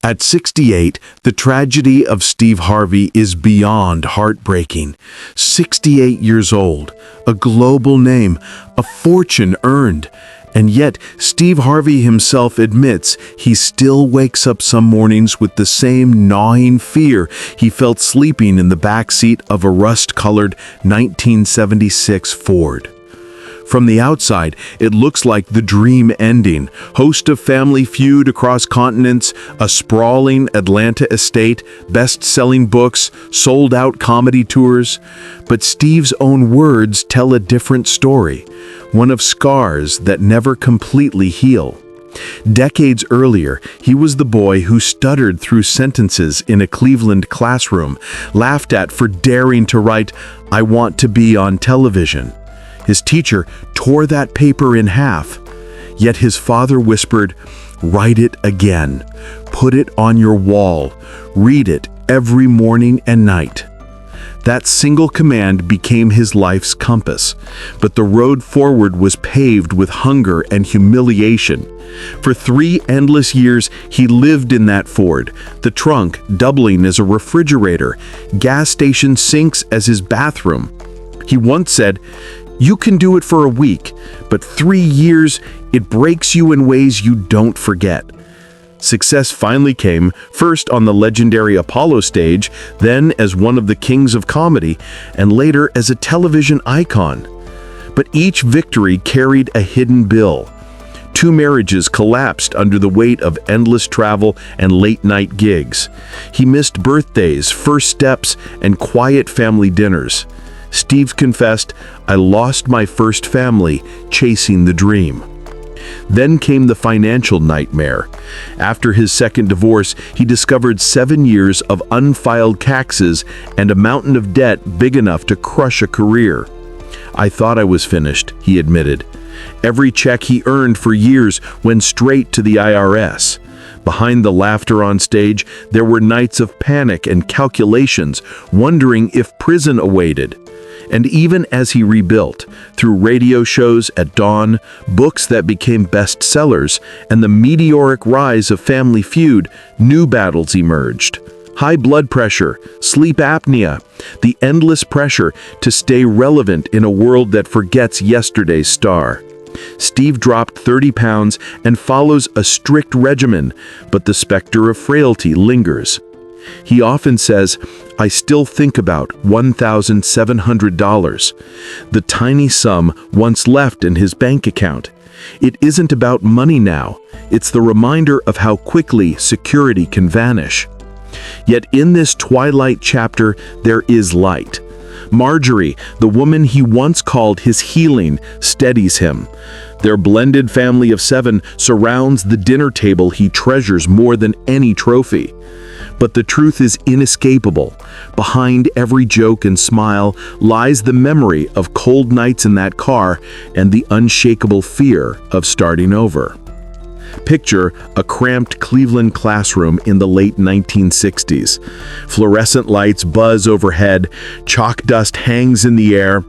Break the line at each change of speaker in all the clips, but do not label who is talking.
At 68, the tragedy of Steve Harvey is beyond heartbreaking. 68 years old, a global name, a fortune earned. And yet, Steve Harvey himself admits he still wakes up some mornings with the same gnawing fear he felt sleeping in the back seat of a rust-colored 1976 Ford. From the outside, it looks like the dream ending. Host of Family Feud across continents, a sprawling Atlanta estate, best-selling books, sold-out comedy tours. But Steve's own words tell a different story, one of scars that never completely heal. Decades earlier, he was the boy who stuttered through sentences in a Cleveland classroom, laughed at for daring to write, "I want to be on television." His teacher tore that paper in half, yet his father whispered, "Write it again. Put it on your wall. Read it every morning and night." That single command became his life's compass, but the road forward was paved with hunger and humiliation. For 3 endless years, he lived in that Ford, the trunk doubling as a refrigerator, gas station sinks as his bathroom. He once said, "You can do it for a week, but 3 years, it breaks you in ways you don't forget." Success finally came, first on the legendary Apollo stage, then as one of the kings of comedy, and later as a television icon. But each victory carried a hidden bill. 2 marriages collapsed under the weight of endless travel and late-night gigs. He missed birthdays, first steps, and quiet family dinners. Steve confessed, "I lost my first family chasing the dream." Then came the financial nightmare. After his second divorce, he discovered 7 years of unfiled taxes and a mountain of debt big enough to crush a career. "I thought I was finished," he admitted. Every check he earned for years went straight to the IRS. Behind the laughter on stage, there were nights of panic and calculations, wondering if prison awaited. And even as he rebuilt, through radio shows at dawn, books that became bestsellers, and the meteoric rise of Family Feud, new battles emerged. High blood pressure, sleep apnea, the endless pressure to stay relevant in a world that forgets yesterday's star. Steve dropped 30 pounds and follows a strict regimen, but the specter of frailty lingers. He often says, "I still think about $1,700, the tiny sum once left in his bank account. It isn't about money now, it's the reminder of how quickly security can vanish." Yet in this twilight chapter, there is light. Marjorie, the woman he once called his healing, steadies him. Their blended family of 7 surrounds the dinner table he treasures more than any trophy. But the truth is inescapable. Behind every joke and smile lies the memory of cold nights in that car and the unshakable fear of starting over. Picture a cramped Cleveland classroom in the late 1960s. Fluorescent lights buzz overhead, chalk dust hangs in the air.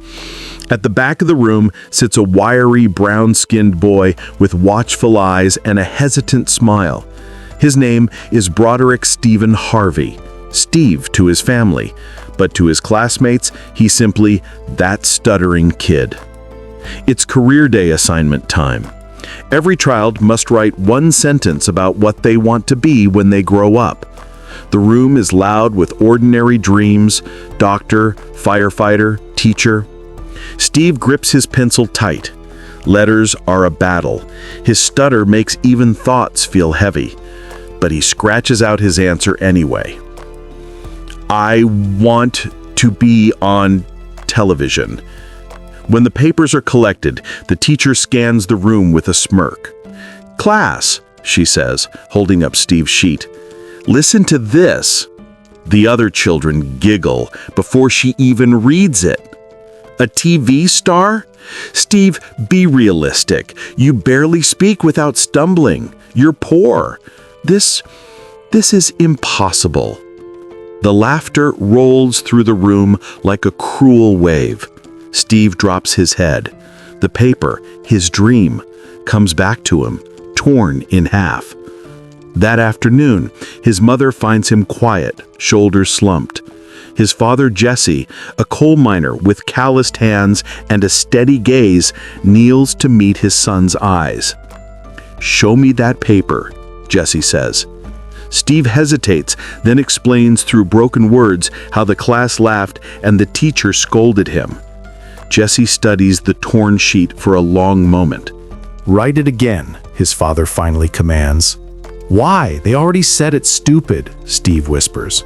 At the back of the room sits a wiry, brown-skinned boy with watchful eyes and a hesitant smile. His name is Broderick Stephen Harvey, Steve to his family, but to his classmates, he's simply that stuttering kid. It's career day assignment time. Every child must write 1 sentence about what they want to be when they grow up. The room is loud with ordinary dreams: doctor, firefighter, teacher. Steve grips his pencil tight. Letters are a battle. His stutter makes even thoughts feel heavy. But he scratches out his answer anyway. "I want to be on television." When the papers are collected, the teacher scans the room with a smirk. "Class," she says, holding up Steve's sheet, "listen to this." The other children giggle before she even reads it. "A TV star? Steve, be realistic. You barely speak without stumbling. You're poor. This is impossible." The laughter rolls through the room like a cruel wave. Steve drops his head. The paper, his dream, comes back to him, torn in half. That afternoon, his mother finds him quiet, shoulders slumped. His father, Jesse, a coal miner with calloused hands and a steady gaze, kneels to meet his son's eyes. "Show me that paper," Jesse says. Steve hesitates, then explains through broken words how the class laughed and the teacher scolded him. Jesse studies the torn sheet for a long moment.
"Write it again," his father finally commands. "Why? They already said it's stupid," Steve whispers.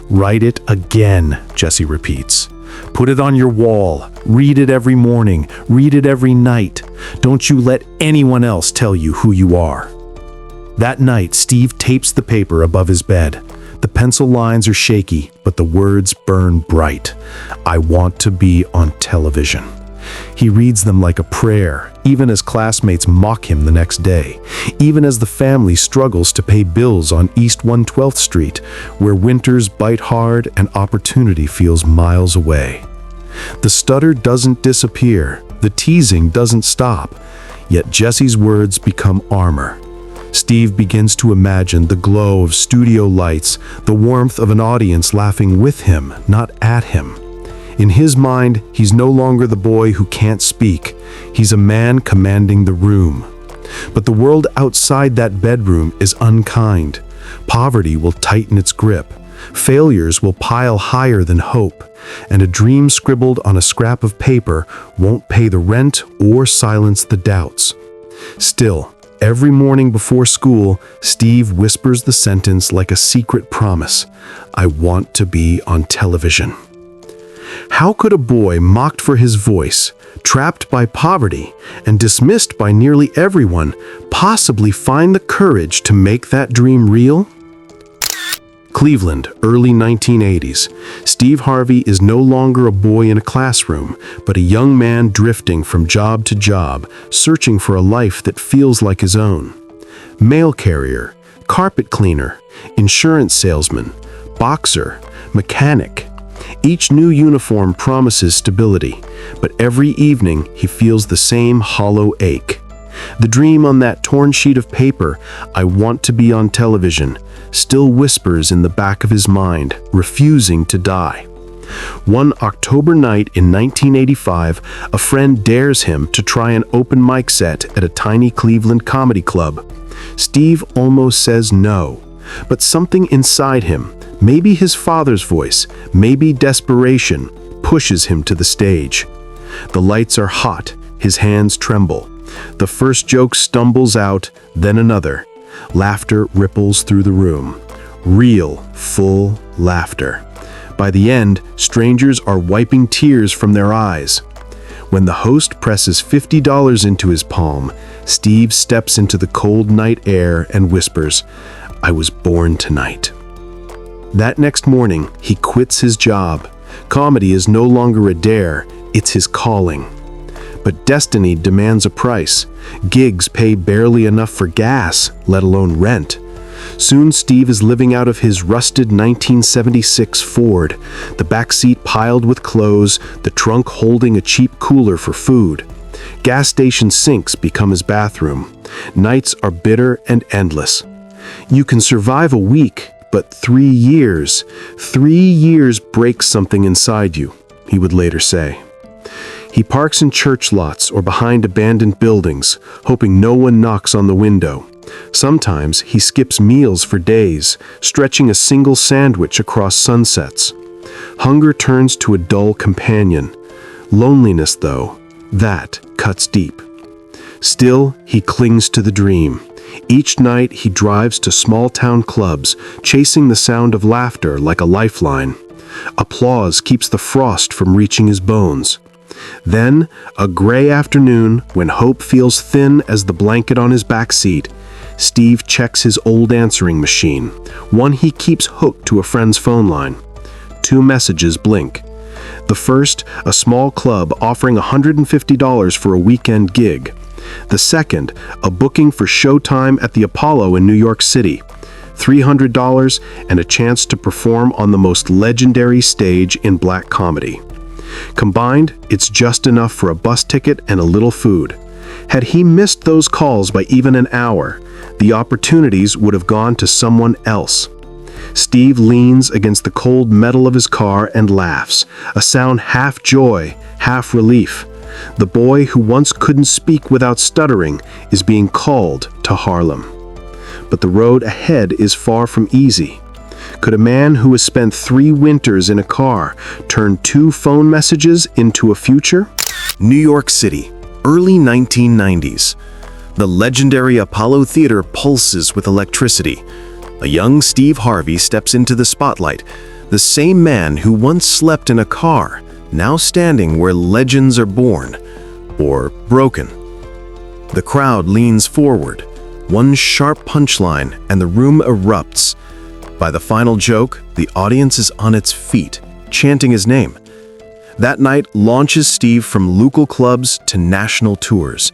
"Write it again," Jesse repeats. "Put it on your wall. Read it every morning. Read it every night. Don't you let anyone else tell you who you are." That night, Steve tapes the paper above his bed. The pencil lines are shaky, but the words burn bright. "I want to be on television." He reads them like a prayer, even as classmates mock him the next day, even as the family struggles to pay bills on East 112th Street, where winters bite hard and opportunity feels miles away. The stutter doesn't disappear, the teasing doesn't stop, yet Jesse's words become armor. Steve begins to imagine the glow of studio lights, the warmth of an audience laughing with him, not at him. In his mind, he's no longer the boy who can't speak. He's a man commanding the room. But the world outside that bedroom is unkind. Poverty will tighten its grip. Failures will pile higher than hope. And a dream scribbled on a scrap of paper won't pay the rent or silence the doubts. Still, every morning before school, Steve whispers the sentence like a secret promise. "I want to be on television." How could a boy mocked for his voice, trapped by poverty, and dismissed by nearly everyone possibly find the courage to make that dream real? Cleveland, early 1980s. Steve Harvey is no longer a boy in a classroom, but a young man drifting from job to job, searching for a life that feels like his own. Mail carrier, carpet cleaner, insurance salesman, boxer, mechanic. Each new uniform promises stability, but every evening he feels the same hollow ache. The dream on that torn sheet of paper, "I want to be on television," still whispers in the back of his mind, refusing to die. One October night in 1985, a friend dares him to try an open mic set at a tiny Cleveland comedy club. Steve almost says no, but something inside him, maybe his father's voice, maybe desperation, pushes him to the stage. The lights are hot, his hands tremble. The first joke stumbles out, then another. Laughter ripples through the room. Real, full laughter. By the end, strangers are wiping tears from their eyes. When the host presses $50 into his palm, Steve steps into the cold night air and whispers, "I was born tonight." That next morning, he quits his job. Comedy is no longer a dare, it's his calling. But destiny demands a price. Gigs pay barely enough for gas, let alone rent. Soon Steve is living out of his rusted 1976 Ford, the backseat piled with clothes, the trunk holding a cheap cooler for food. Gas station sinks become his bathroom. Nights are bitter and endless. You can survive a week, but 3 years break something inside you, he would later say. He parks in church lots or behind abandoned buildings, hoping no one knocks on the window. Sometimes he skips meals for days, stretching a single sandwich across sunsets. Hunger turns to a dull companion. Loneliness, though, that cuts deep. Still, he clings to the dream. Each night he drives to small-town clubs, chasing the sound of laughter like a lifeline. Applause keeps the frost from reaching his bones. Then, a gray afternoon, when hope feels thin as the blanket on his back seat, Steve checks his old answering machine, one he keeps hooked to a friend's phone line. 2 messages blink. The first, a small club offering $150 for a weekend gig. The second, a booking for showtime at the Apollo in New York City. $300 and a chance to perform on the most legendary stage in black comedy. Combined, it's just enough for a bus ticket and a little food. Had he missed those calls by even an hour,
the opportunities would have gone to someone else. Steve leans against the cold metal of his car and laughs, a sound half joy, half relief. The boy who once couldn't speak without stuttering is being called to Harlem. But the road ahead is far from easy. Could a man who has spent 3 winters in a car turn 2 phone messages into a future?
New York City, early 1990s. The legendary Apollo Theater pulses with electricity. A young Steve Harvey steps into the spotlight, the same man who once slept in a car, now standing where legends are born, or broken. The crowd leans forward, one sharp punchline, and the room erupts. By the final joke, the audience is on its feet, chanting his name. That night launches Steve from local clubs to national tours.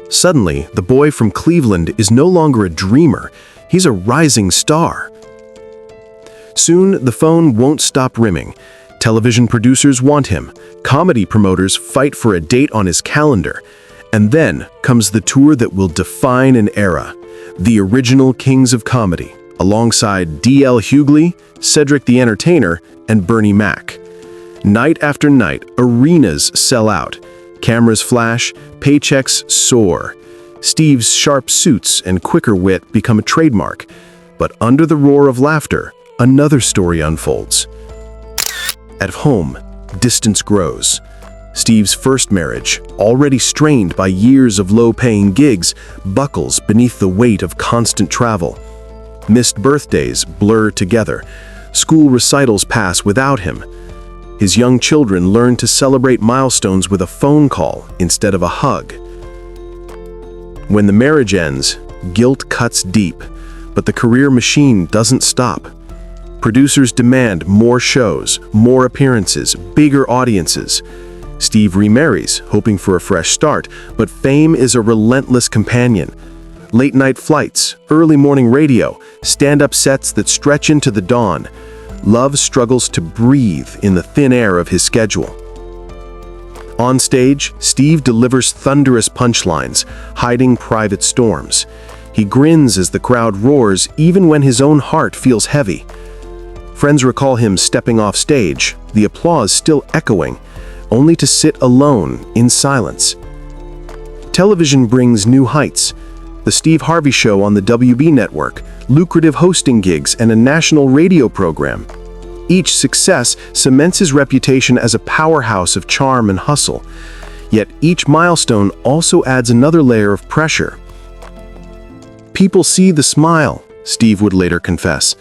Suddenly, the boy from Cleveland is no longer a dreamer, he's a rising star. Soon, the phone won't stop ringing. Television producers want him, comedy promoters fight for a date on his calendar. And then comes the tour that will define an era, the original Kings of Comedy, alongside D.L. Hughley, Cedric the Entertainer, and Bernie Mac. Night after night, arenas sell out. Cameras flash, paychecks soar. Steve's sharp suits and quicker wit become a trademark. But under the roar of laughter, another story unfolds. At home, distance grows. Steve's first marriage, already strained by years of low-paying gigs, buckles beneath the weight of constant travel. Missed birthdays blur together. School recitals pass without him. His young children learn to celebrate milestones with a phone call instead of a hug. When the marriage ends, guilt cuts deep, but the career machine doesn't stop. Producers demand more shows, more appearances, bigger audiences. Steve remarries, hoping for a fresh start, but fame is a relentless companion. Late-night flights, early morning radio, stand-up sets that stretch into the dawn. Love struggles to breathe in the thin air of his schedule. On stage, Steve delivers thunderous punchlines, hiding private storms. He grins as the crowd roars, even when his own heart feels heavy. Friends recall him stepping off stage, the applause still echoing, only to sit alone in silence. Television brings new heights. The Steve Harvey Show on the WB network, lucrative hosting gigs, and a national radio program. Each success cements his reputation as a powerhouse of charm and hustle. Yet each milestone also adds another layer of pressure. People see the smile, Steve would later confess,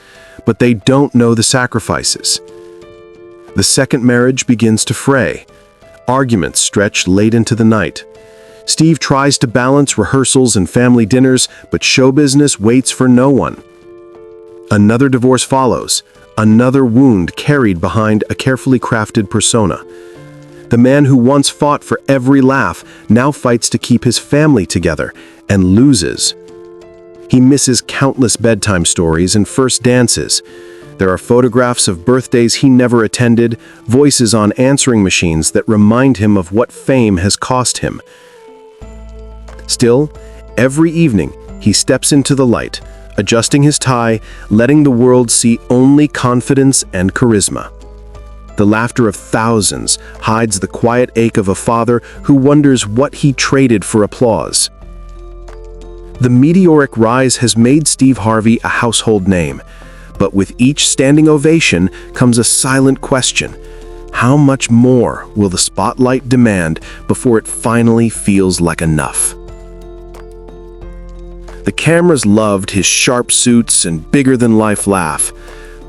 but they don't know the sacrifices. The second marriage begins to fray. Arguments stretch late into the night. Steve tries to balance rehearsals and family dinners, but show business waits for no one. Another divorce follows, another wound carried behind a carefully crafted persona. The man who once fought for every laugh now fights to keep his family together and loses. He misses countless bedtime stories and first dances. There are photographs of birthdays he never attended, voices on answering machines that remind him of what fame has cost him. Still, every evening, he steps into the light, adjusting his tie, letting the world see only confidence and charisma. The laughter of thousands hides the quiet ache of a father who wonders what he traded for applause. The meteoric rise has made Steve Harvey a household name, but with each standing ovation comes a silent question. How much more will the spotlight demand before it finally feels like enough? The cameras loved his sharp suits and bigger-than-life laugh,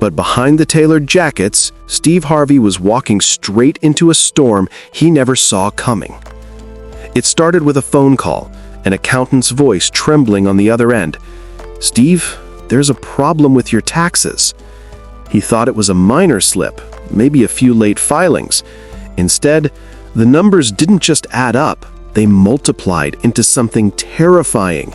but behind the tailored jackets, Steve Harvey was walking straight into a storm he never saw coming. It started with a phone call, an accountant's voice trembling on the other end. "Steve, there's a problem with your taxes." He thought it was a minor slip, maybe a few late filings. Instead, the numbers didn't just add up, they multiplied into something terrifying.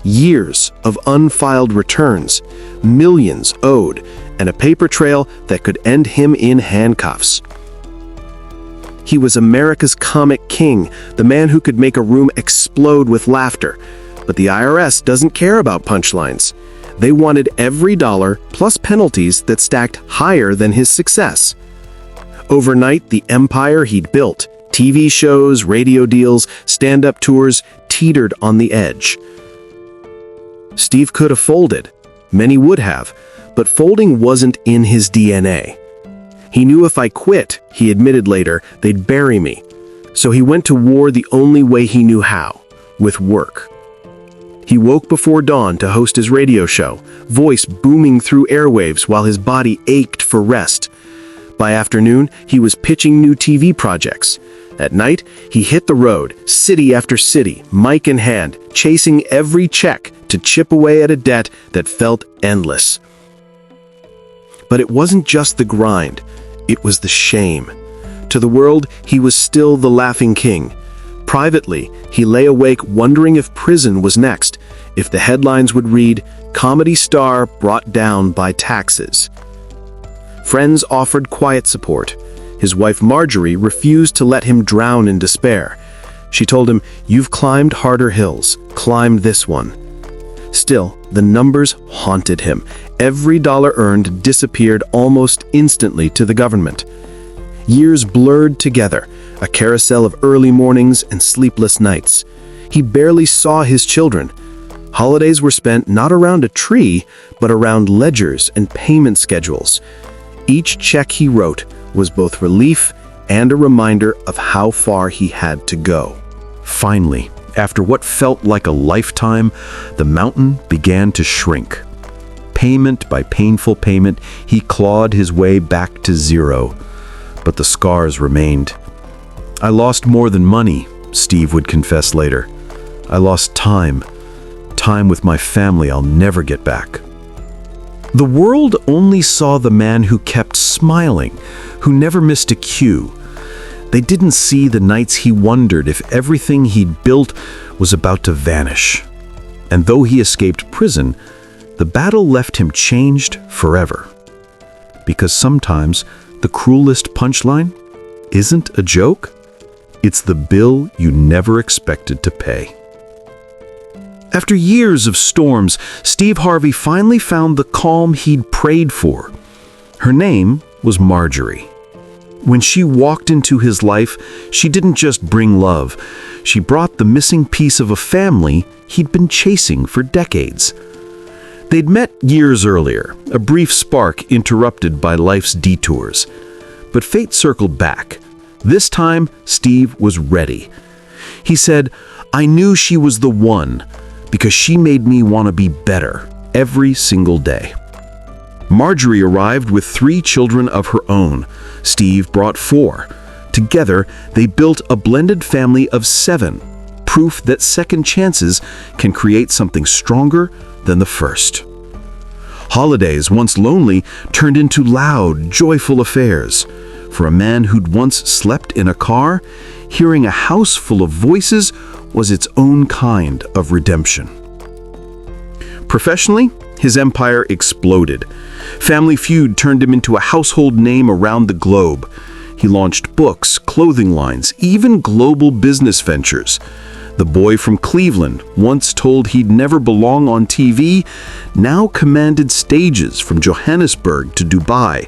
Years of unfiled returns, millions owed, and a paper trail that could end him in handcuffs. He was America's comic king, the man who could make a room explode with laughter.
But the IRS doesn't care about punchlines. They wanted every dollar plus penalties that stacked higher than his success. Overnight, the empire he'd built, TV shows, radio deals, stand-up tours, teetered on the edge. Steve could have folded. Many would have, but folding wasn't in his DNA. He knew if I quit, he admitted later, they'd bury me. So he went to war the only way he knew how, with work. He woke before dawn to host his radio show, voice booming through airwaves while his body ached for rest. By afternoon, he was pitching new TV projects. At night, he hit the road, city after city, mic in hand, chasing every check to chip away at a debt that felt endless. But it wasn't just the grind, it was the shame. To the world, he was still the laughing king. Privately, he lay awake wondering if prison was next, if the headlines would read, "Comedy star brought down by taxes." Friends offered quiet support. His wife Marjorie refused to let him drown in despair. She told him, "You've climbed harder hills, climb this one." Still, the numbers haunted him. Every dollar earned disappeared almost instantly to the government. Years blurred together, a carousel of early mornings and sleepless nights. He barely saw his children. Holidays were spent not around a tree, but around ledgers and payment schedules. Each check he wrote was both relief and a reminder of how far he had to go.
Finally, after what felt like a lifetime, the mountain began to shrink. Payment by painful payment, he clawed his way back to zero. But the scars remained. "I lost more than money," Steve would confess later. "I lost time. Time with my family I'll never get back." The world only saw the man who kept smiling, who never missed a cue. They didn't see the nights he wondered if everything he'd built was about to vanish. And though he escaped prison, the battle left him changed forever. Because sometimes the cruelest punchline isn't a joke, it's the bill you never expected to pay. After years of storms, Steve Harvey finally found the calm he'd prayed for. Her name was Marjorie. When she walked into his life, she didn't just bring love. She brought the missing piece of a family he'd been chasing for decades. They'd met years earlier, a brief spark interrupted by life's detours. But fate circled back. This time, Steve was ready. He said, "I knew she was the one, because she made me want to be better every single day." Marjorie arrived with 3 children of her own. Steve brought 4. Together, they built a blended family of 7, proof that second chances can create something stronger than the first. Holidays, once lonely, turned into loud, joyful affairs. For a man who'd once slept in a car, hearing a house full of voices was its own kind of redemption. Professionally, his empire exploded. Family Feud turned him into a household name around the globe. He launched books, clothing lines, even global business ventures. The boy from Cleveland, once told he'd never belong on TV, now commanded stages from Johannesburg to Dubai.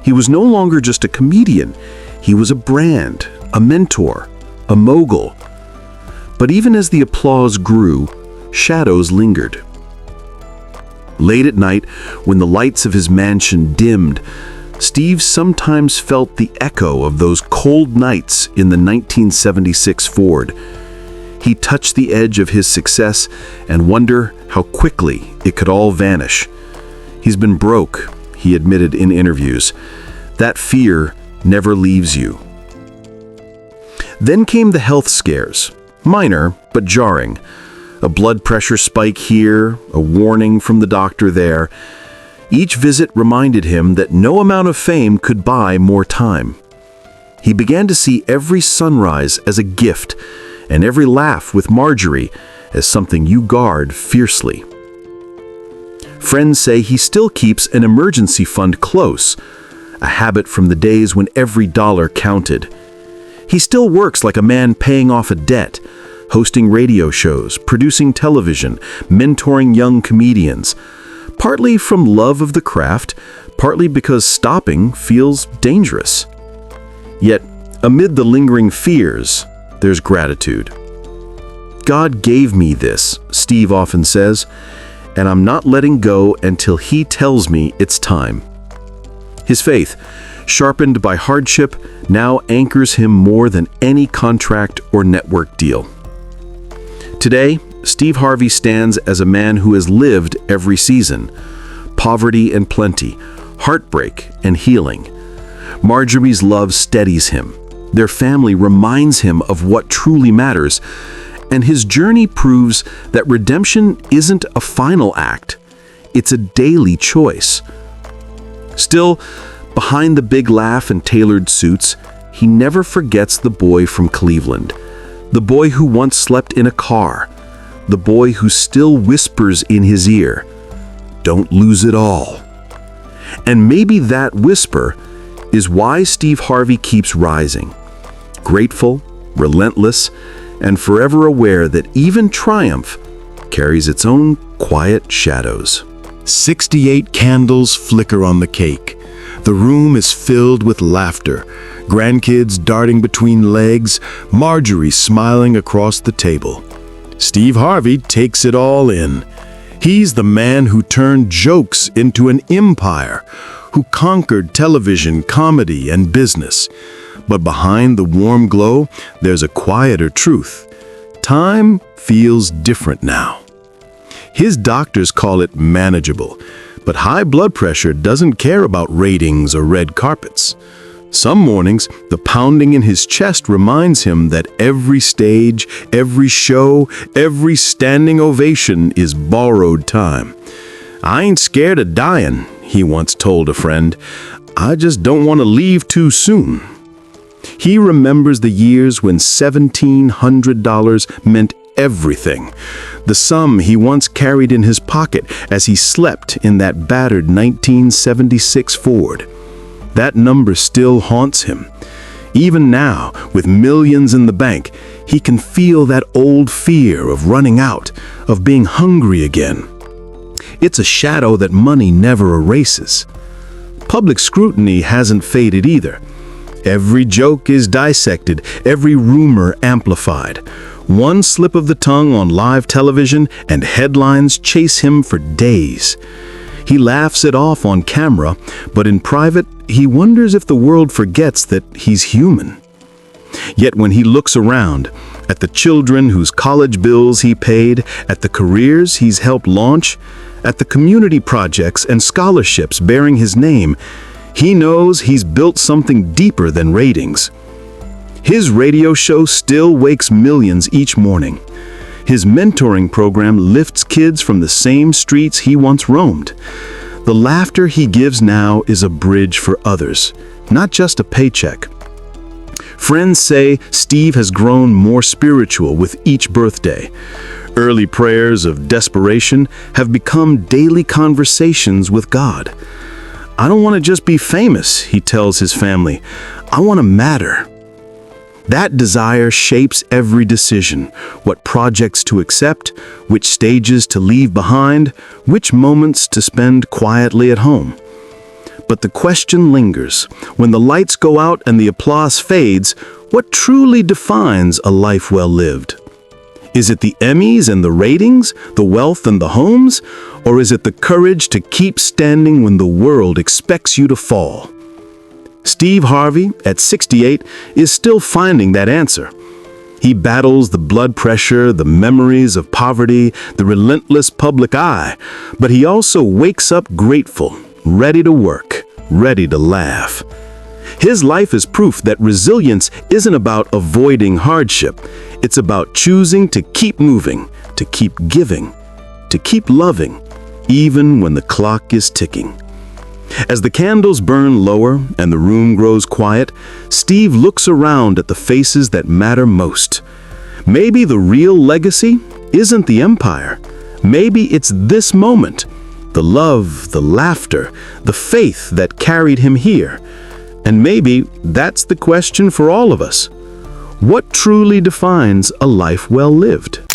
He was no longer just a comedian. He was a brand, a mentor, a mogul. But even as the applause grew, shadows lingered. Late at night, when the lights of his mansion dimmed, Steve sometimes felt the echo of those cold nights in the 1976 Ford. He touched the edge of his success and wondered how quickly it could all vanish. He's been broke, he admitted in interviews. That fear never leaves you. Then came the health scares, minor but jarring. A blood pressure spike here, a warning from the doctor there. Each visit reminded him that no amount of fame could buy more time. He began to see every sunrise as a gift, and every laugh with Marjorie as something you guard fiercely. Friends say he still keeps an emergency fund close, a habit from the days when every dollar counted. He still works like a man paying off a debt,
hosting radio shows, producing television, mentoring young comedians. Partly from love of the craft, partly because stopping feels dangerous. Yet, amid the lingering fears, there's gratitude. God gave me this, Steve often says, and I'm not letting go until He tells me it's time. His faith, sharpened by hardship, now anchors him more than any contract or network deal. Today, Steve Harvey stands as a man who has lived every season: poverty and plenty, heartbreak and healing. Marjorie's love steadies him. Their family reminds him of what truly matters, and his journey proves that redemption isn't a final act. It's a daily choice. Still, behind the big laugh and tailored suits, he never forgets the boy from Cleveland, the boy who once slept in a car, the boy who still whispers in his ear, "Don't lose it all." And maybe that whisper is why Steve Harvey keeps rising, grateful, relentless, and forever aware that even triumph carries its own quiet shadows.
68 candles flicker on the cake. The room is filled with laughter, grandkids darting between legs, Marjorie smiling across the table. Steve Harvey takes it all in. He's the man who turned jokes into an empire, who conquered television, comedy, and business. But behind the warm glow, there's a quieter truth. Time feels different now. His doctors call it manageable, but high blood pressure doesn't care about ratings or red carpets. Some mornings, the pounding in his chest reminds him that every stage, every show, every standing ovation is borrowed time. "I ain't scared of dying," he once told a friend. "I just don't want to leave too soon." He remembers the years when $1,700 meant everything. The sum he once carried in his pocket as he slept in that battered 1976 Ford. That number still haunts him. Even now, with millions in the bank, he can feel that old fear of running out, of being hungry again. It's a shadow that money never erases. Public scrutiny hasn't faded either. Every joke is dissected, every rumor amplified. One slip of the tongue on live television and headlines chase him for days. He laughs it off on camera, but in private, he wonders if the world forgets that he's human. Yet when he looks around, at the children whose college bills he paid, at the careers he's helped launch, at the community projects and scholarships bearing his name, he knows he's built something deeper than ratings. His radio show still wakes millions each morning. His mentoring program lifts kids from the same streets he once roamed. The laughter he gives now is a bridge for others, not just a paycheck. Friends say Steve has grown more spiritual with each birthday. Early prayers of desperation have become daily conversations with God. "I don't want to just be famous," he tells his family. "I want to matter." That desire shapes every decision: what projects to accept, which stages to leave behind, which moments to spend quietly at home. But the question lingers: when the lights go out and the applause fades, what truly defines a life well lived? Is it the Emmys and the ratings, the wealth and the homes, or is it the courage to keep standing when the world expects you to fall? Steve Harvey, at 68, is still finding that answer. He battles the blood pressure, the memories of poverty, the relentless public eye, but he also wakes up grateful, ready to work, ready to laugh. His life is proof that resilience isn't about avoiding hardship. It's about choosing to keep moving, to keep giving, to keep loving, even when the clock is ticking. As the candles burn lower and the room grows quiet, Steve looks around at the faces that matter most. Maybe the real legacy isn't the empire. Maybe it's this moment, the love, the laughter, the faith that carried him here. And maybe that's the question for all of us.
What truly defines a life well lived?